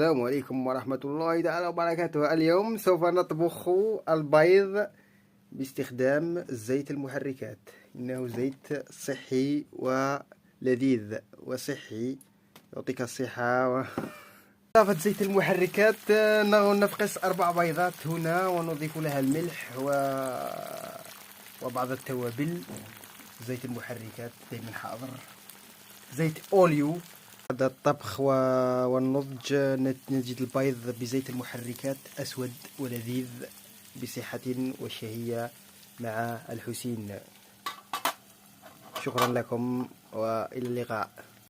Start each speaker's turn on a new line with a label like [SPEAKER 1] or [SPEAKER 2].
[SPEAKER 1] السلام عليكم ورحمة الله تعالى وبركاته. اليوم سوف نطبخ البيض باستخدام زيت المحركات. إنه زيت صحي ولذيذ وصحي، يعطيك الصحة. إضافة زيت المحركات نفقس 4 بيضات هنا ونضيف لها الملح وبعض التوابل. زيت المحركات دائما حاضر. زيت أوليو. بعد الطبخ والنضج نجد البيض بزيت المحركات أسود ولذيذ بصحة وشهية مع الحسين. شكرا لكم وإلى اللقاء.